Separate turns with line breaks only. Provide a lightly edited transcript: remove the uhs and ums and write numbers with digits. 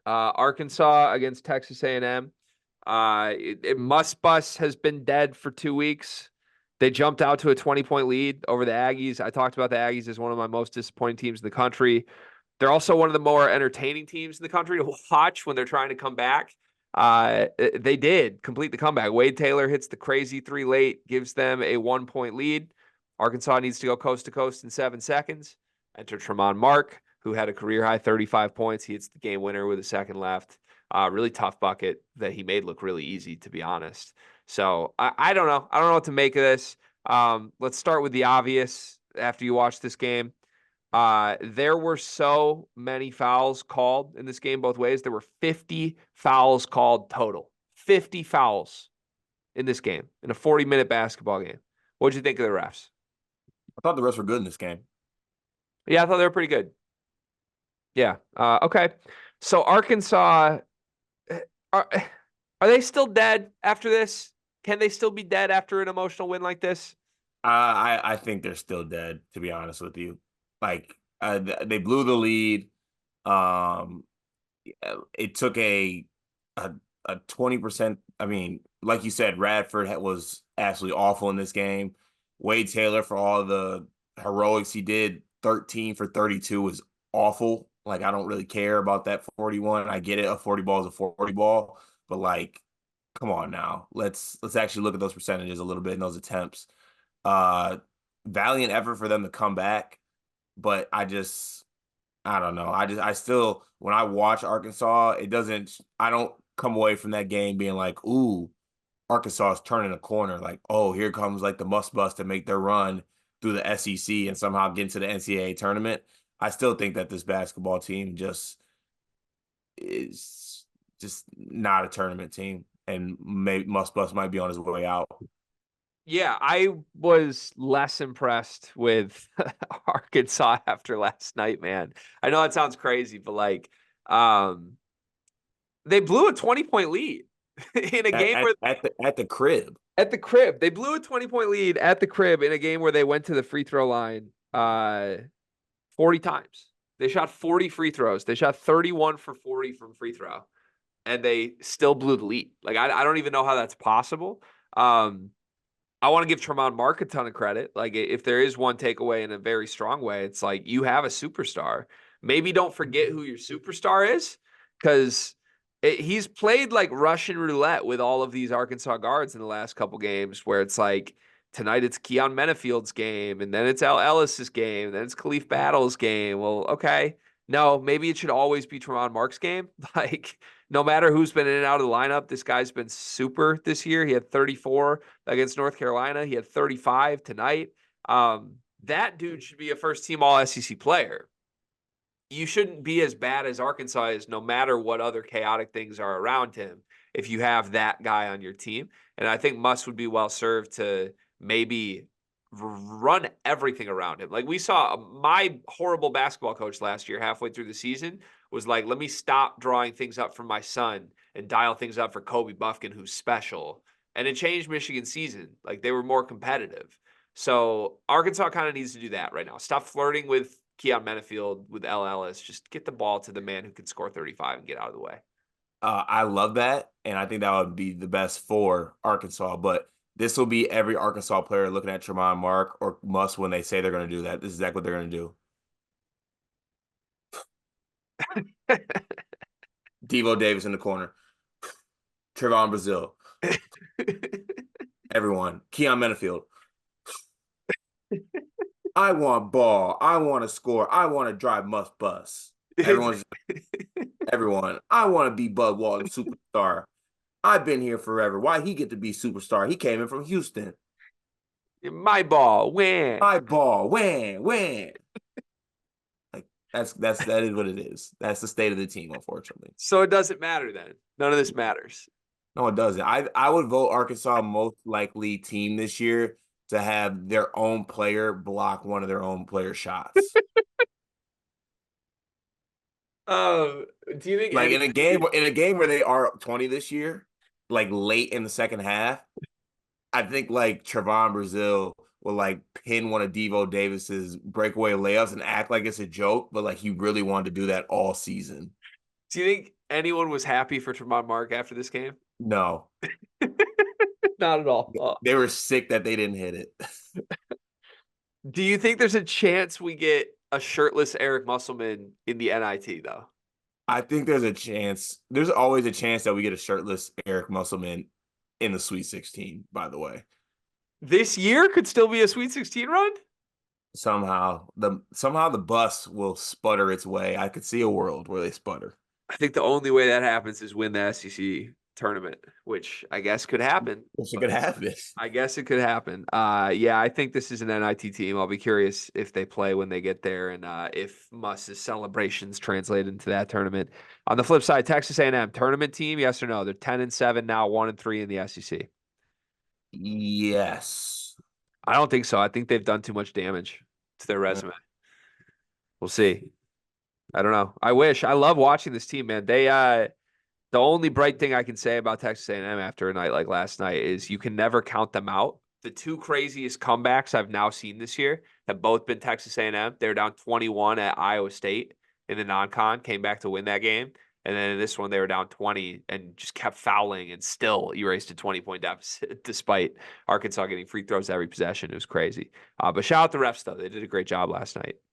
Arkansas against Texas A&M. Must Bus has been dead for 2 weeks. They jumped out to a 20-point lead over the Aggies. I talked about the Aggies as one of my most disappointing teams in the country. They're also one of the more entertaining teams in the country to watch when they're trying to come back. They did complete the comeback. Wade Taylor hits the crazy 3 late, gives them a 1-point lead. Arkansas needs to go coast to coast in 7 seconds. Enter Tramon Mark, who had a career-high 35 points. He hits the game winner with a second left. Really tough bucket that he made look really easy, to be honest. So I don't know. I don't know what to make of this. Let's start with the obvious after you watch this game. There were so many fouls called in this game both ways. There were 50 fouls called total. 50 fouls in this game, in a 40-minute basketball game. What'd you think of the refs?
I thought the refs were good in this game.
Yeah, I thought they were pretty good. Yeah. Okay. So Arkansas, are they still dead after this? Can they still be dead after an emotional win like this?
I think they're still dead, to be honest with you. Like they blew the lead. It took a 20%. I mean, like you said, Radford was absolutely awful in this game. Wade Taylor, for all the heroics he did, 13 for 32 was awful. Like, I don't really care about that 41. I get it, a 40 ball is a 40 ball, but like, come on now. Let's actually look at those percentages a little bit in those attempts. Valiant effort for them to come back, but I don't know. I still, when I watch Arkansas, I don't come away from that game being like, ooh, Arkansas is turning a corner. Like, oh, here comes like the must bust to make their run through the SEC and somehow get into the NCAA tournament. I still think that this basketball team is just not a tournament team, and must bust might be on his way out.
Yeah, I was less impressed with Arkansas after last night, man. I know that sounds crazy, but like, they blew a 20-point lead in a game where
At the crib.
at the crib. They blew a 20-point lead at the crib in a game where they went to the free throw line 40 times. They shot 40 free throws. They shot 31 for 40 from free throw, and they still blew the lead. Like, I don't even know how that's possible. I want to give Tramon Mark a ton of credit. Like, if there is one takeaway in a very strong way, it's like you have a superstar. Maybe don't forget who your superstar is, because he's played like Russian roulette with all of these Arkansas guards in the last couple games, where it's like tonight it's Keon Menifield's game, and then it's Al Ellis's game, then it's Khalif Battle's game. Well, okay. No, maybe it should always be Tramon Mark's game. Like, no matter who's been in and out of the lineup, this guy's been super this year. He had 34 against North Carolina. He had 35 tonight. That dude should be a first-team All-SEC player. You shouldn't be as bad as Arkansas is, no matter what other chaotic things are around him, if you have that guy on your team. And I think Muss would be well served to maybe run everything around him. Like, we saw my horrible basketball coach last year, halfway through the season, was like, let me stop drawing things up for my son and dial things up for Kobe Buffkin, who's special. And it changed Michigan's season. Like, they were more competitive. So Arkansas kind of needs to do that right now. Stop flirting with Keon Menefield, with L. Ellis. Just get the ball to the man who can score 35 and get out of the way.
I love that, and I think that would be the best for Arkansas. But this will be every Arkansas player looking at Tramon Mark or Muss when they say they're going to do that. This is exactly what they're going to do. Devo Davis in the corner. Trevon Brazile. Everyone. Keon Menefield. I want ball. I want to score. I want to drive must bus. Everyone. I want to be Bud Walton superstar. I've been here forever. Why he get to be superstar? He came in from Houston.
My ball, win.
My ball, win. Like that is what it is. That's the state of the team, unfortunately.
So it doesn't matter then. None of this matters.
No, it doesn't. I would vote Arkansas most likely team this year to have their own player block one of their own player shots.
Do you think
like in a game where they are 20 this year, like late in the second half, I think like Trevon Brazile will like pin one of Devo Davis's breakaway layups and act like it's a joke, but like he really wanted to do that all season.
Do you think anyone was happy for Tramon Mark after this game?
No,
Not at all.
they were sick that they didn't hit it.
Do you think there's a chance we get a shirtless Eric Musselman in the NIT though?
I think there's a chance. There's always a chance that we get a shirtless Eric Musselman in the Sweet 16, by the way.
This year could still be a Sweet 16 run?
Somehow the bus will sputter its way. I could see a world where they sputter.
I think the only way that happens is win the SEC tournament, which I guess could happen.
Which it could happen.
I guess it could happen. Yeah, I think this is an NIT team. I'll be curious if they play when they get there and if Muss's celebrations translate into that tournament. On the flip side, Texas A&M tournament team, yes or no? They're 10-7 now, 1-3 in the SEC.
Yes.
I don't think so. I think they've done too much damage to their resume. We'll see. I don't know. I wish. I love watching this team, man. They the only bright thing I can say about Texas A&M after a night like last night is you can never count them out. The two craziest comebacks I've now seen this year have both been Texas A&M. They were down 21 at Iowa State in the non-con, came back to win that game. And then in this one, they were down 20 and just kept fouling and still erased a 20-point deficit despite Arkansas getting free throws every possession. It was crazy. But shout out the refs, though. They did a great job last night.